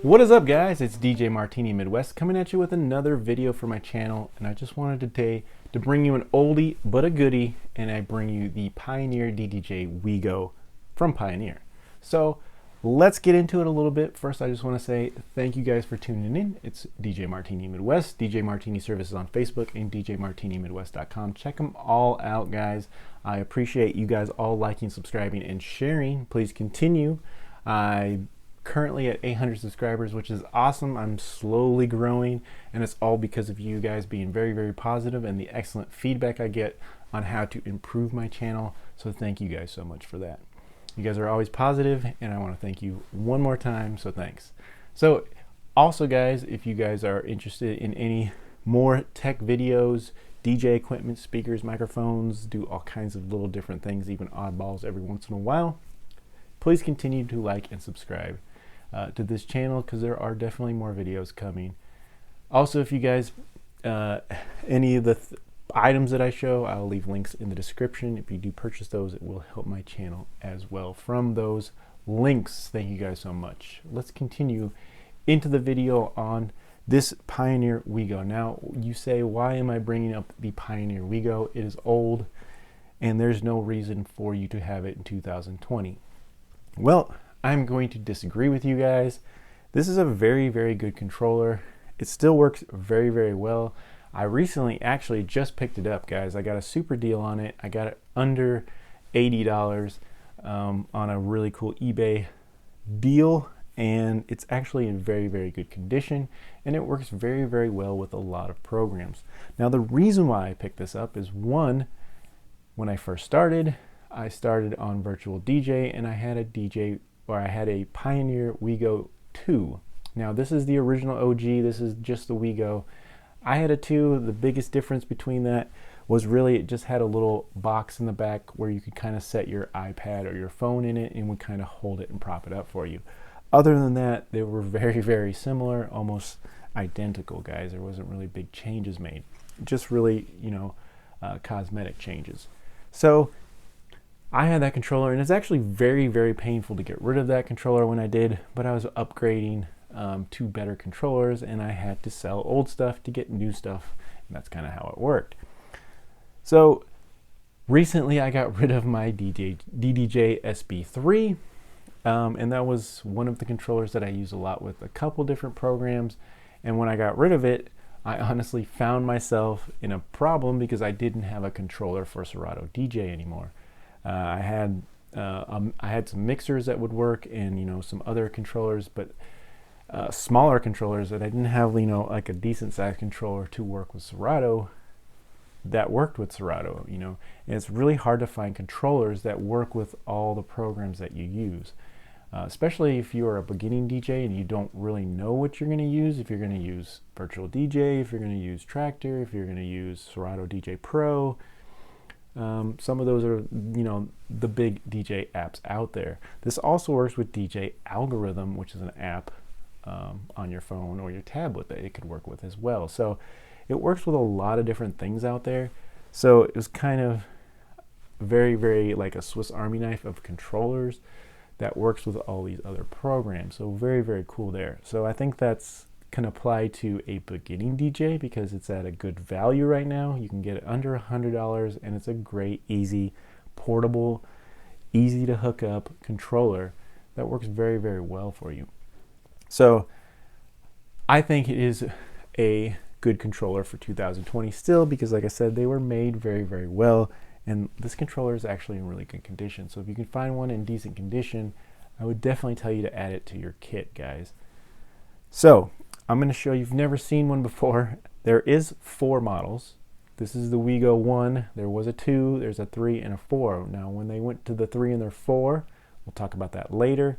What is up, guys? It's DJ Martini Midwest coming at you with another video for my channel, and I just wanted today to bring you an oldie but a goodie, and I bring you the Pioneer DDJ Wego from Pioneer. So let's get into it a little bit. First, I just want to say thank you guys for tuning in. It's DJ Martini Midwest, DJ Martini Services on Facebook, and DJMartiniMidwest.com. Check them all out, guys. I appreciate you guys all liking, subscribing, and sharing. Please continue. I currently at 800 subscribers, which is awesome. I'm slowly growing, and it's all because of you guys being very, very positive and the excellent feedback I get on how to improve my channel. So thank you guys so much for that. You guys are always positive, and I want to thank you one more time, so thanks. So also, guys, if you guys are interested in any more tech videos, DJ equipment, speakers, microphones, do all kinds of little different things, even oddballs every once in a while, please continue to like and subscribe to this channel, because there are definitely more videos coming. Also, if you guys any of the items that I show, I'll leave links in the description. If you do purchase those, it will help my channel as well from those links. Thank you guys so much. Let's continue into the video on this Pioneer Wego. Now you say, why am I bringing up the Pioneer Wego? It is old, and there's no reason for you to have it in 2020. Well, I'm going to disagree with you guys. This is a very, very good controller. It still works very, very well. I recently actually just picked it up, guys. I got a super deal on it. I got it under $80 on a really cool eBay deal, and it's actually in very, very good condition, and it works very, very well with a lot of programs. Now, the reason why I picked this up is, one, when I first started, I started on Virtual DJ, and I had a Pioneer Wego 2. Now, this is the original OG. This is just the Wego. I had a 2. The biggest difference between that was really it just had a little box in the back where you could kind of set your iPad or your phone in it and would kind of hold it and prop it up for you. Other than that, they were very, very similar, almost identical, guys. There wasn't really big changes made. Just really, cosmetic changes. So I had that controller, and it's actually very, very painful to get rid of that controller when I did, but I was upgrading to better controllers, and I had to sell old stuff to get new stuff, and that's kind of how it worked. So recently I got rid of my DDJ SB3, and that was one of the controllers that I use a lot with a couple different programs, and when I got rid of it, I honestly found myself in a problem because I didn't have a controller for Serato DJ anymore. I had some mixers that would work, and some other controllers, but smaller controllers that I didn't have, like a decent sized controller to work with Serato that worked with Serato. And it's really hard to find controllers that work with all the programs that you use, especially if you are a beginning DJ and you don't really know what you're going to use. If you're going to use Virtual DJ, if you're going to use Tractor, if you're going to use Serato DJ Pro. Some of those are, the big DJ apps out there. This also works with DJ Algorithm, which is an app on your phone or your tablet that it could work with as well. So it works with a lot of different things out there. So it was kind of very, very like a Swiss Army knife of controllers that works with all these other programs. So very, very cool there. So I think that's can apply to a beginning DJ because it's at a good value right now. You can get it under $100, and it's a great, easy, portable, easy to hook up controller that works very, very well for you. So I think it is a good controller for 2020 still, because like I said, they were made very, very well, and this controller is actually in really good condition. So if you can find one in decent condition, I would definitely tell you to add it to your kit, guys. So I'm going to show you've never seen one before. There is 4 models. This is the Wego 1. There was a 2, there's a 3, and a 4. Now when they went to the 3 and the 4, we'll talk about that later.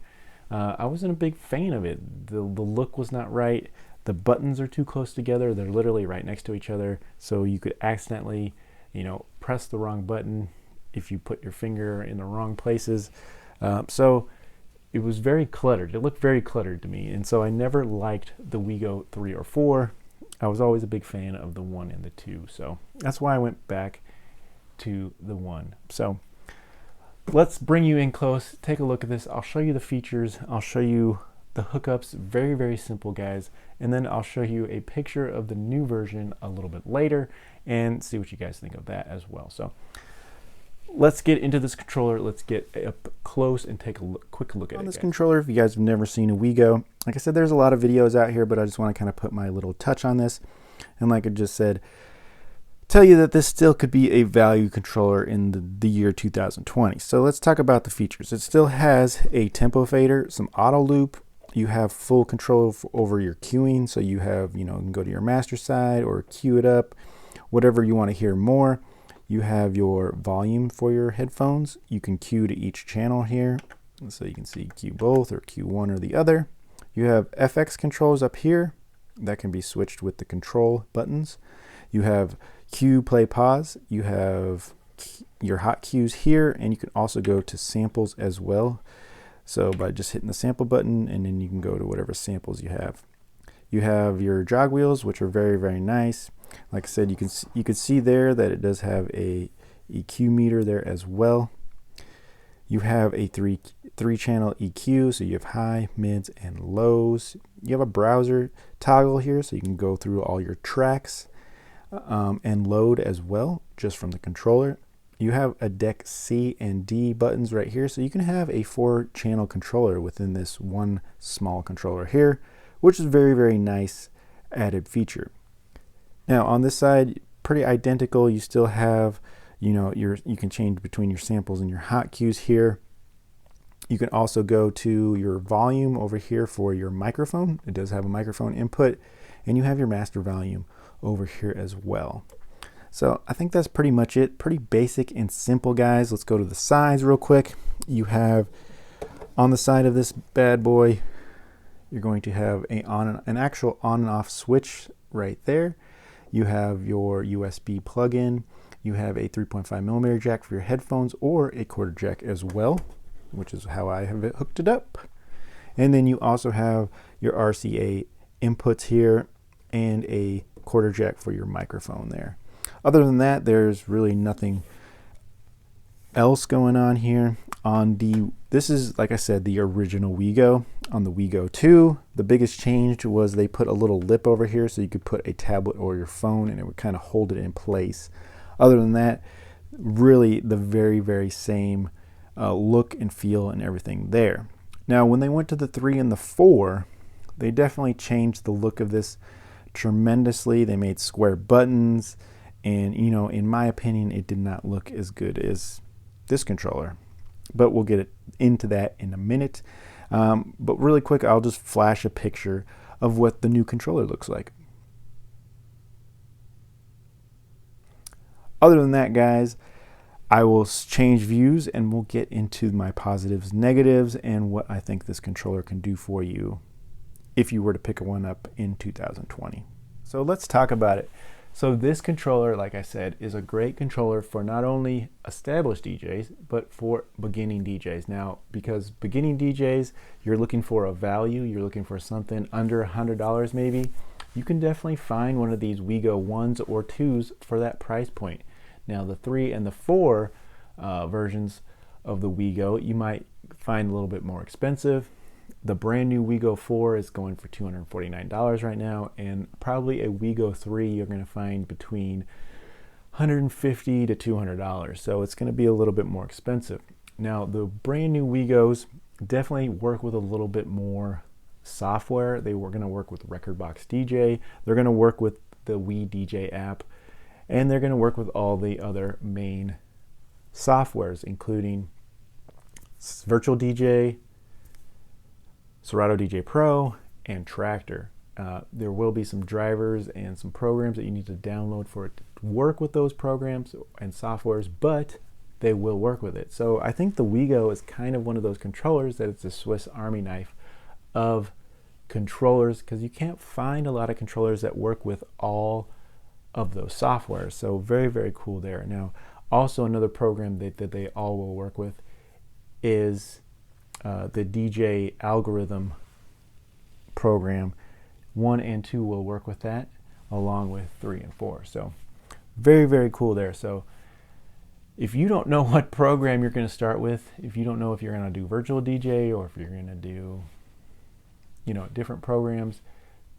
I wasn't a big fan of it. The look was not right. The buttons are too close together. They're literally right next to each other, so you could accidentally press the wrong button if you put your finger in the wrong places. So it was very cluttered. It looked very cluttered to me, and so I never liked the Wego 3 or 4. I was always a big fan of the 1 and the 2, so that's why I went back to the 1. So let's bring you in close, take a look at this. I'll show you the features. I'll show you the hookups, very, very simple, guys. And then I'll show you a picture of the new version a little bit later and see what you guys think of that as well. So let's get into this controller. Let's get up close and take a quick look at it. On this controller, if you guys have never seen a Wego, like I said, there's a lot of videos out here, but I just want to kind of put my little touch on this. And like I just said, tell you that this still could be a value controller in the year 2020. So let's talk about the features. It still has a tempo fader, some auto loop. You have full control over your queuing. So you have, you can go to your master side or queue it up, whatever you want to hear more. You have your volume for your headphones. You can queue to each channel here. So you can see queue both or queue one or the other. You have FX controls up here that can be switched with the control buttons. You have cue, play, pause. You have your hot cues here, and you can also go to samples as well. So by just hitting the sample button, and then you can go to whatever samples you have. You have your jog wheels, which are very, very nice. Like I said, you can see there that it does have a EQ meter there as well. You have a three channel EQ, so you have high, mids, and lows. You have a browser toggle here, so you can go through all your tracks and load as well, just from the controller. You have a deck C and D buttons right here, so you can have a 4-channel controller within this one small controller here, which is very, very nice added feature. Now on this side, pretty identical. You still have, you can change between your samples and your hot cues here. You can also go to your volume over here for your microphone. It does have a microphone input, and you have your master volume over here as well. So I think that's pretty much it. Pretty basic and simple, guys. Let's go to the sides real quick. You have on the side of this bad boy, you're going to have an actual on and off switch right there. You have your USB plug-in. You have a 3.5 millimeter jack for your headphones, or a quarter jack as well, which is how I have it hooked it up. And then you also have your RCA inputs here and a quarter jack for your microphone there. Other than that, there's really nothing else going on here. This is, like I said, the original Wego. On the Wego 2, the biggest change was they put a little lip over here so you could put a tablet or your phone and it would kind of hold it in place. Other than that, really the very, very same look and feel and everything there. Now, when they went to the 3 and the 4, they definitely changed the look of this tremendously. They made square buttons, and in my opinion, it did not look as good as this controller, but we'll get into that in a minute. But really quick, I'll just flash a picture of what the new controller looks like. Other than that, guys, I will change views and we'll get into my positives, negatives, and what I think this controller can do for you if you were to pick one up in 2020. So let's talk about it. So this controller, like I said, is a great controller for not only established DJs, but for beginning DJs. Now, because beginning DJs, you're looking for a value, you're looking for something under $100 maybe, you can definitely find one of these Wego 1s or 2s for that price point. Now, the 3 and the 4 versions of the Wego, you might find a little bit more expensive. The brand new Wego 4 is going for $249 right now, and probably a Wego 3 you're going to find between $150 to $200. So it's going to be a little bit more expensive. Now, the brand new Wegos definitely work with a little bit more software. They were going to work with Rekordbox DJ. They're going to work with the Wii DJ app, and they're going to work with all the other main softwares, including Virtual DJ, Serato DJ Pro, and Tractor. There will be some drivers and some programs that you need to download for it to work with those programs and softwares, but they will work with it. So I think the Wego is kind of one of those controllers that it's a Swiss Army knife of controllers, because you can't find a lot of controllers that work with all of those softwares. So very, very cool there. Now, also another program that they all will work with is the DJ algorithm program. 1 and 2 will work with that, along with 3 and 4. So very, very cool there. So if you don't know what program you're going to start with, if you don't know if you're going to do virtual DJ or if you're going to do different programs,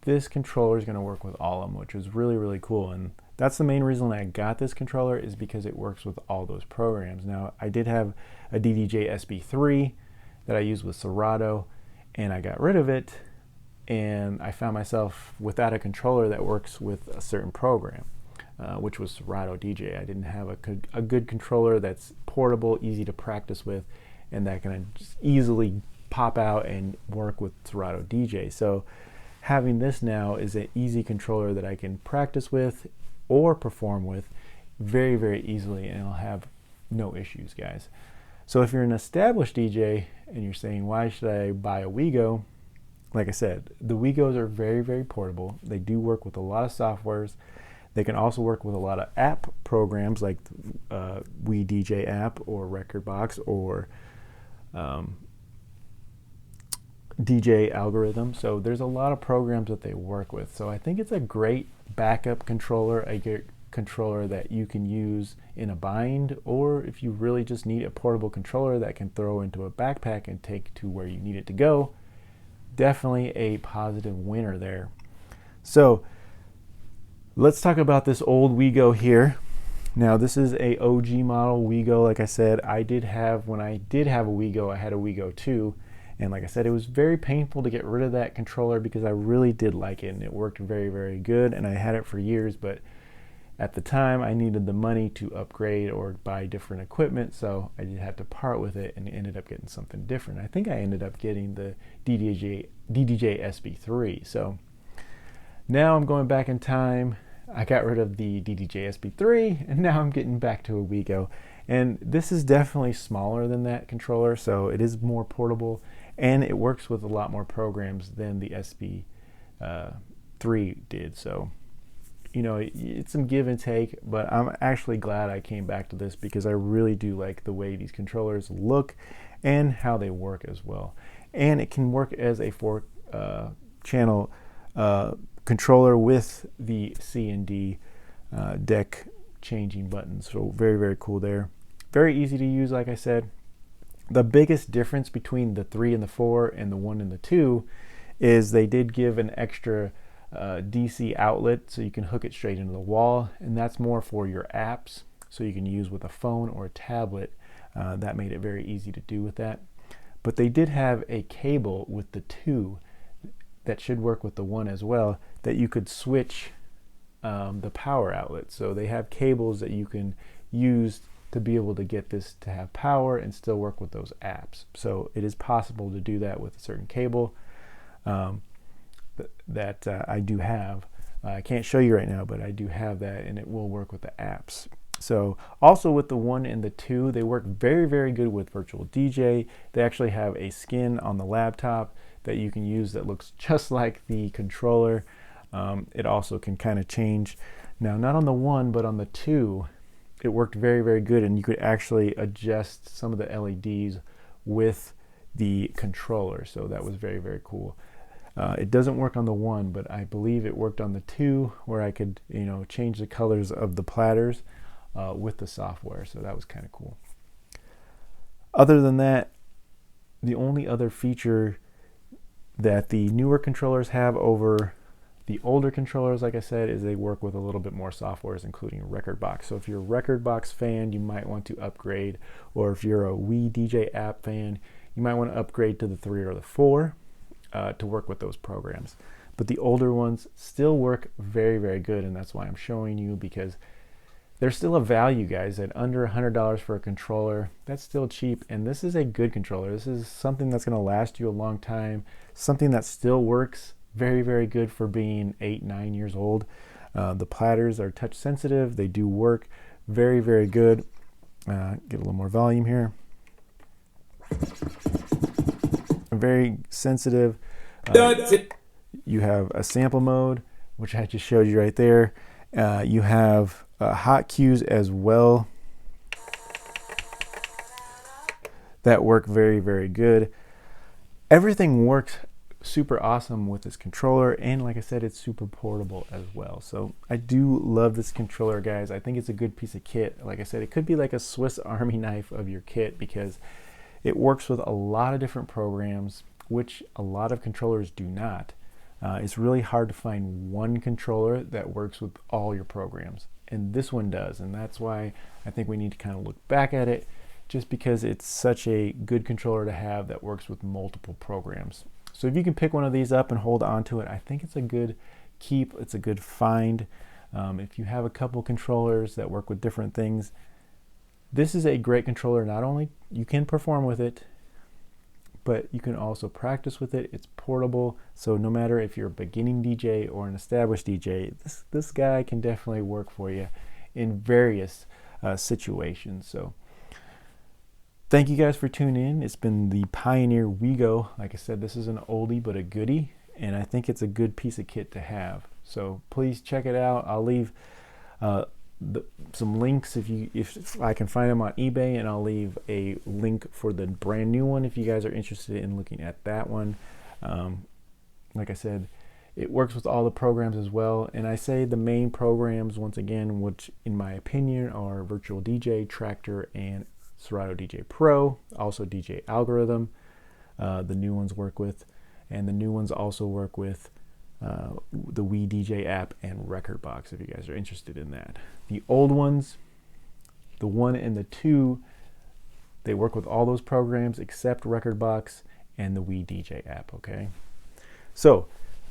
this controller is going to work with all of them, which is really, really cool. And that's the main reason I got this controller, is because it works with all those programs. Now, I did have a DDJ SB3 that I used with Serato, and I got rid of it, and I found myself without a controller that works with a certain program, which was Serato DJ. I didn't have a good controller that's portable, easy to practice with, and that can just easily pop out and work with Serato DJ. So having this now is an easy controller that I can practice with or perform with very, very easily, and I'll have no issues, guys. So if you're an established DJ and you're saying, why should I buy a Wego? Like I said, the Wegos are very, very portable. They do work with a lot of softwares. They can also work with a lot of app programs like We DJ app or Rekordbox or DJ algorithm. So there's a lot of programs that they work with. So I think it's a great backup controller, a good controller that you can use in a bind, or if you really just need a portable controller that can throw into a backpack and take to where you need it to go. Definitely a positive winner there. So let's talk about this old Wego here. Now, this is a OG model Wego. Like I said, when I did have a Wego, I had a Wego 2. And like I said, it was very painful to get rid of that controller because I really did like it and it worked very, very good. And I had it for years, but at the time I needed the money to upgrade or buy different equipment. So I did have to part with it and ended up getting something different. I think I ended up getting the DDJ SB3. So now I'm going back in time. I got rid of the DDJ SB3 and now I'm getting back to a Wego. And this is definitely smaller than that controller, so it is more portable and it works with a lot more programs than the SB3 did. So, it's some give and take, but I'm actually glad I came back to this because I really do like the way these controllers look and how they work as well. And it can work as a 4-channel controller with the C and D deck changing buttons. So very, very cool there. Very easy to use, like I said. The biggest difference between the 3 and the 4 and the 1 and the 2 is they did give an extra DC outlet so you can hook it straight into the wall, and that's more for your apps, so you can use with a phone or a tablet. That made it very easy to do with that. But they did have a cable with the 2 that should work with the 1 as well, that you could switch the power outlet. So they have cables that you can use to be able to get this to have power and still work with those apps. So it is possible to do that with a certain cable that I do have. I can't show you right now, but I do have that, and it will work with the apps. So also with the 1 and the 2, they work very, very good with Virtual DJ. They actually have a skin on the laptop that you can use that looks just like the controller. It also can kind of change. Now, not on the 1, but on the 2, it worked very, very good, and you could actually adjust some of the LEDs with the controller. So that was very, very cool. It doesn't work on the 1, but I believe it worked on the 2, where I could, change the colors of the platters with the software. So that was kind of cool. Other than that, the only other feature that the newer controllers have over the older controllers, like I said, is they work with a little bit more softwares, including Rekordbox. So if you're a Rekordbox fan, you might want to upgrade, or if you're a We DJ app fan, you might want to upgrade to the 3 or the 4 to work with those programs. But the older ones still work very, very good, and that's why I'm showing you, because there's still a value, guys. At under $100 for a controller, that's still cheap, and this is a good controller. This is something that's going to last you a long time, something that still works very, very good for being 8-9 years old. The platters are touch sensitive. They do work very, very good. Get a little more volume here. Very sensitive. You have a sample mode, which I just showed you right there. You have hot cues as well that work very, very good. Everything works super awesome with this controller, and like I said, it's super portable as well. So I do love this controller, guys. I think it's a good piece of kit. Like I said, it could be like a Swiss Army knife of your kit because it works with a lot of different programs. which a lot of controllers do not. It's really hard to find one controller that works with all your programs, and this one does, and that's why I think we need to kind of look back at it, just because it's such a good controller to have that works with multiple programs. So if you can pick one of these up and hold on to it, I think it's a good keep, it's a good find. If you have a couple controllers that work with different things, this is a great controller. Not only you can perform with it, but you can also practice with it. It's portable, so no matter if you're a beginning DJ or an established DJ, this guy can definitely work for you in various situations. So thank you guys for tuning in. It's been the Pioneer Wego. Like I said, this is an oldie but a goodie, and I think it's a good piece of kit to have. So please check it out. I'll leave some links if I can find them on eBay, and I'll leave a link for the brand new one if you guys are interested in looking at that one. Like I said, it works with all the programs as well, and I say the main programs once again, which in my opinion are Virtual DJ, Tractor, and Serato DJ Pro. Also DJ Algorithm, the new ones work with, and the new ones also work with the Wii DJ app and Rekordbox if you guys are interested in that. The old ones, the 1 and the 2, they work with all those programs except Rekordbox and the Wii DJ app, okay? So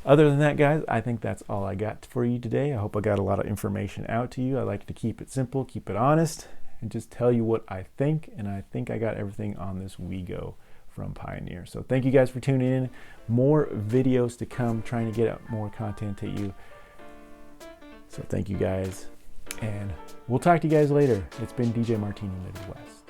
other than that, guys, I think that's all I got for you today. I hope I got a lot of information out to you. I like to keep it simple, keep it honest, and just tell you what I think, and I think I got everything on this Wego from Pioneer. So thank you guys for tuning in. More videos to come, trying to get out more content to you. So thank you guys, and we'll talk to you guys later. It's been DJ Martini Midwest.